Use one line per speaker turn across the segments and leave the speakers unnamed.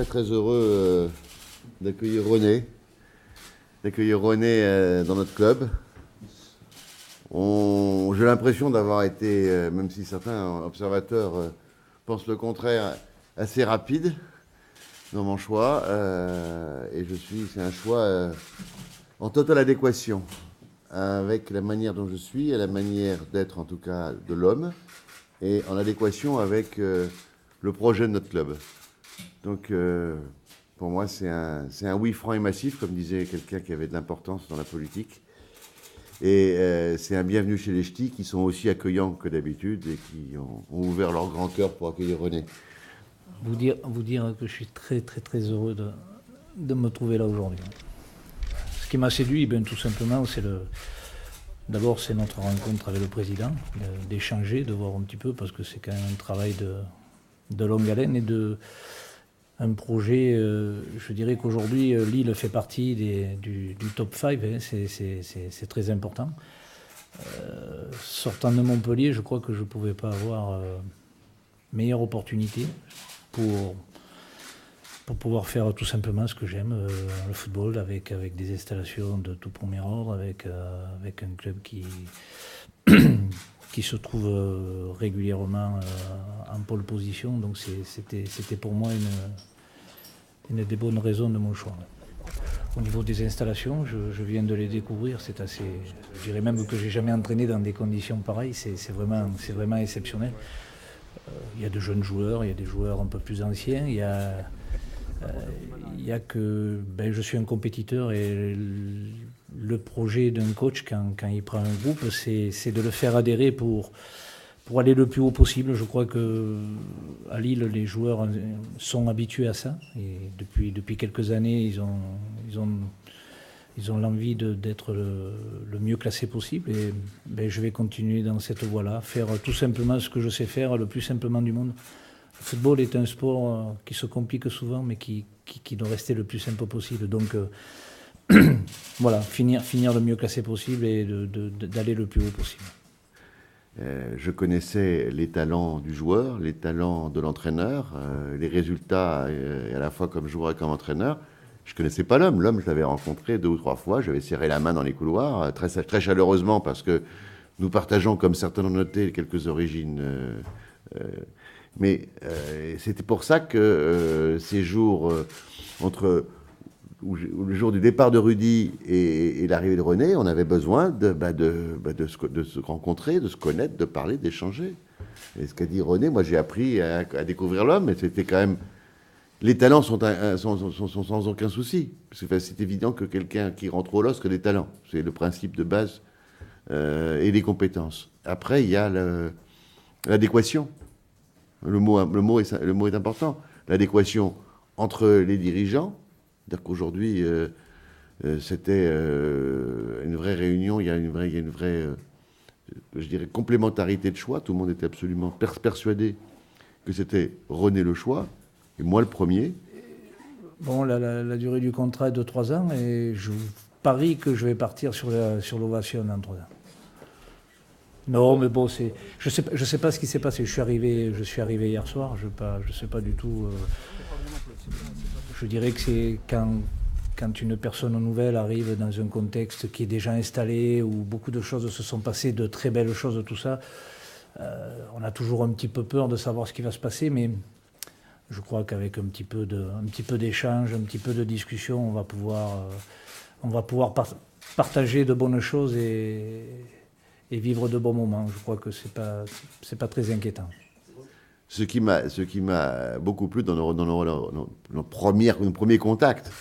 très heureux d'accueillir René, dans notre club. J'ai l'impression d'avoir été, même si certains observateurs pensent le contraire, assez rapide dans mon choix. Et c'est un choix en totale adéquation avec la manière dont je suis et la manière d'être, en tout cas, de l'homme, et en adéquation avec le projet de notre club. Donc, pour moi, c'est un oui franc et massif, comme disait quelqu'un qui avait de l'importance dans la politique. Et c'est un bienvenue chez les ch'tis, qui sont aussi accueillants que d'habitude et qui ont ouvert leur grand cœur pour accueillir René.
Vous dire que je suis très heureux de me trouver là aujourd'hui. Ce qui m'a séduit, tout simplement, d'abord c'est notre rencontre avec le président, d'échanger, de voir un petit peu, parce que c'est quand même un travail de longue haleine et un projet. Je dirais qu'aujourd'hui, Lille fait partie du top 5, c'est très important. Sortant de Montpellier, je crois que je ne pouvais pas avoir meilleure opportunité pour pouvoir faire tout simplement ce que j'aime, le football, avec des installations de tout premier ordre, avec un club qui se trouve régulièrement en pole position. Donc c'était pour moi une des bonnes raisons de mon choix. Au niveau des installations, je viens de les découvrir, je dirais même que j'ai jamais entraîné dans des conditions pareilles, c'est vraiment exceptionnel. Il y a de jeunes joueurs, il y a des joueurs un peu plus anciens, il y a que je suis un compétiteur, et le projet d'un coach quand il prend un groupe, c'est de le faire adhérer pour aller le plus haut possible. Je crois qu'à Lille, les joueurs sont habitués à ça, et depuis quelques années, ils ont l'envie d'être le mieux classé possible, et je vais continuer dans cette voie-là, faire tout simplement ce que je sais faire le plus simplement du monde. Le football est un sport qui se complique souvent, mais qui doit rester le plus simple possible. Donc voilà, finir le mieux classé possible et d'aller le plus haut possible.
Je connaissais les talents du joueur, les talents de l'entraîneur, les résultats, à la fois comme joueur et comme entraîneur. Je ne connaissais pas l'homme. L'homme, je l'avais rencontré 2 ou 3 fois. J'avais serré la main dans les couloirs, très chaleureusement, parce que nous partageons, comme certains l'ont noté, quelques origines. Mais c'était pour ça que ces jours, entre le jour du départ de Rudy et l'arrivée de René, on avait besoin de se rencontrer, de se connaître, de parler, d'échanger. Et ce qu'a dit René, moi j'ai appris à découvrir l'homme, et c'était quand même... Les talents sont sans aucun souci. Parce que c'est évident que quelqu'un qui rentre au LOSC a des talents. C'est le principe de base, et les compétences. Après, il y a l'adéquation. Le mot est important. L'adéquation entre les dirigeants. C'est-à-dire qu'aujourd'hui, c'était une vraie réunion. Il y a une vraie je dirais, complémentarité de choix. Tout le monde était absolument persuadé que c'était René le choix. Et moi, le premier.
Bon, la durée du contrat est de 3 ans, et je parie que je vais partir sur l'ovation dans 3 ans. Non, mais bon, je sais pas ce qui s'est passé. Je suis arrivé hier soir. Je sais pas du tout. Je dirais que c'est quand une personne nouvelle arrive dans un contexte qui est déjà installé, où beaucoup de choses se sont passées, de très belles choses, tout ça. On a toujours un petit peu peur de savoir ce qui va se passer, mais je crois qu'avec un petit peu d'échange, un petit peu de discussion, on va pouvoir partager de bonnes choses et vivre de bons moments. Je crois que c'est pas très inquiétant.
Ce qui m'a beaucoup plu dans nos premiers contacts,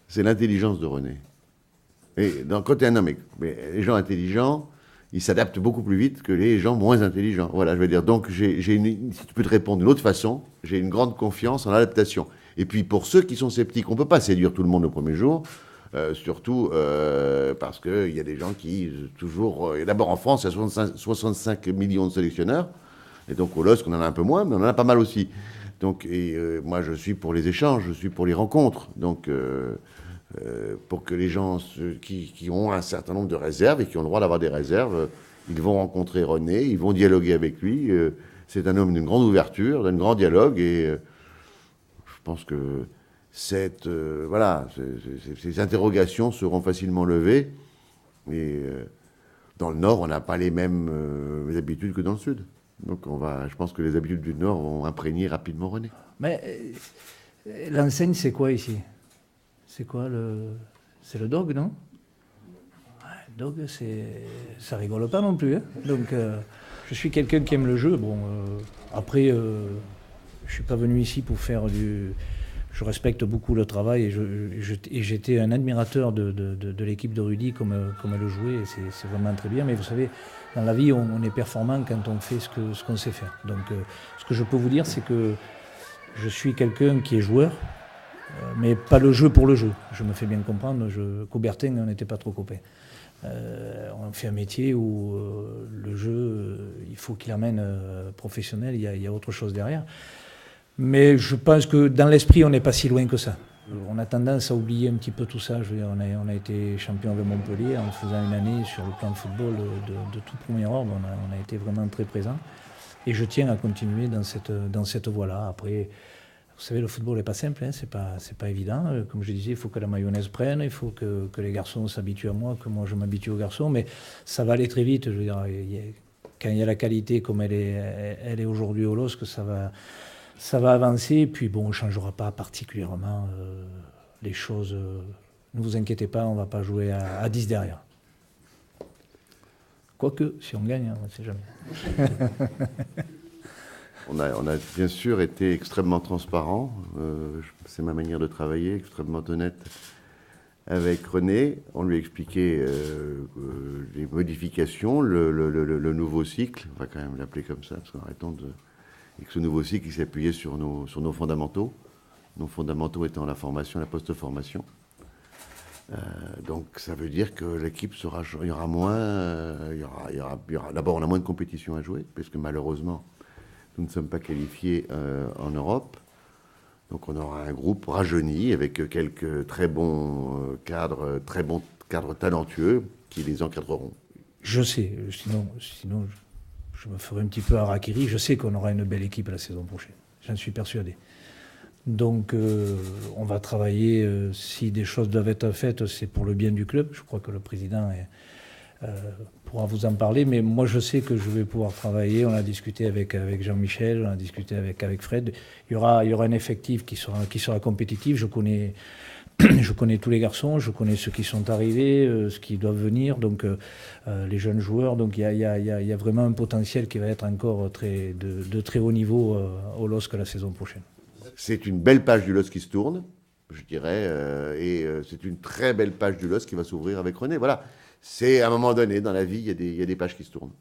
c'est l'intelligence de René. Et quand tu es un homme, mais les gens intelligents, ils s'adaptent beaucoup plus vite que les gens moins intelligents. Voilà, je veux dire. Donc, si tu peux te répondre d'une autre façon, j'ai une grande confiance en l'adaptation. Et puis, pour ceux qui sont sceptiques, on ne peut pas séduire tout le monde le premier jour, surtout parce qu'il y a des gens qui, toujours... D'abord, en France, il y a 65 millions de sélectionneurs. Et donc, au LOSC, on en a un peu moins, mais on en a pas mal aussi. Donc, moi, je suis pour les échanges, je suis pour les rencontres. Donc... pour que les gens qui ont un certain nombre de réserves et qui ont le droit d'avoir des réserves, ils vont rencontrer René, ils vont dialoguer avec lui. C'est un homme d'une grande ouverture, d'un grand dialogue, et pense que voilà, ces interrogations seront facilement levées. Et dans le Nord, on n'a pas les mêmes habitudes que dans le Sud. Donc je pense que les habitudes du Nord vont imprégner rapidement René.
Mais l'enseigne, c'est quoi ici? C'est quoi C'est le dog, non? Le dog, ça rigole pas non plus. Hein. Donc, je suis quelqu'un qui aime le jeu. Bon, après, je suis pas venu ici pour faire du... Je respecte beaucoup le travail et j'étais un admirateur de l'équipe de Rudy comme elle le jouait. Et c'est vraiment très bien. Mais vous savez, dans la vie, on est performant quand on fait ce qu'on sait faire. Donc, ce que je peux vous dire, c'est que je suis quelqu'un qui est joueur, mais pas le jeu pour le jeu. Je me fais bien comprendre. Coubertin, on n'était pas trop copains. On fait un métier où le jeu, il faut qu'il amène professionnel. Il y a autre chose derrière. Mais je pense que dans l'esprit, on n'est pas si loin que ça. On a tendance à oublier un petit peu tout ça. Je veux dire, on a été champion avec Montpellier en faisant une année sur le plan de football de tout premier ordre. On a été vraiment très présent. Et je tiens à continuer dans cette voie-là. Après, vous savez, le football n'est pas simple, hein, c'est pas évident. Comme je disais, il faut que la mayonnaise prenne, il faut que les garçons s'habituent à moi, que moi je m'habitue aux garçons. Mais ça va aller très vite. Je veux dire, quand il y a la qualité comme elle est aujourd'hui au LOSC, ça va avancer, et puis bon, on ne changera pas particulièrement les choses. Ne vous inquiétez pas, on ne va pas jouer à 10 derrière. Quoique, si on gagne, on ne sait jamais.
On a bien sûr été extrêmement transparent. C'est ma manière de travailler, extrêmement honnête avec René. On lui a expliqué les modifications, le nouveau cycle. On va quand même l'appeler comme ça, parce qu'en arrêtant et que ce nouveau cycle, il s'appuyait sur nos fondamentaux. Nos fondamentaux étant la formation, la post-formation. Donc ça veut dire que l'équipe il y aura moins, d'abord on a moins de compétition à jouer, puisque malheureusement nous ne sommes pas qualifiés en Europe. Donc on aura un groupe rajeuni avec quelques très bons cadres talentueux qui les encadreront.
Je sais, sinon je me ferai un petit peu harakiri. Je sais qu'on aura une belle équipe la saison prochaine. J'en suis persuadé. Donc on va travailler. Si des choses doivent être faites, c'est pour le bien du club. Je crois que le président pourra vous en parler. Mais moi, je sais que je vais pouvoir travailler. On a discuté avec Jean-Michel, on a discuté avec Fred. Il y aura un effectif qui sera compétitif. Je connais tous les garçons, je connais ceux qui sont arrivés, ceux qui doivent venir, donc les jeunes joueurs. Donc il y a vraiment un potentiel qui va être encore de très haut niveau au LOSC la saison prochaine.
C'est une belle page du LOSC qui se tourne, je dirais, et c'est une très belle page du LOSC qui va s'ouvrir avec René. Voilà, c'est à un moment donné dans la vie, il y a des pages qui se tournent.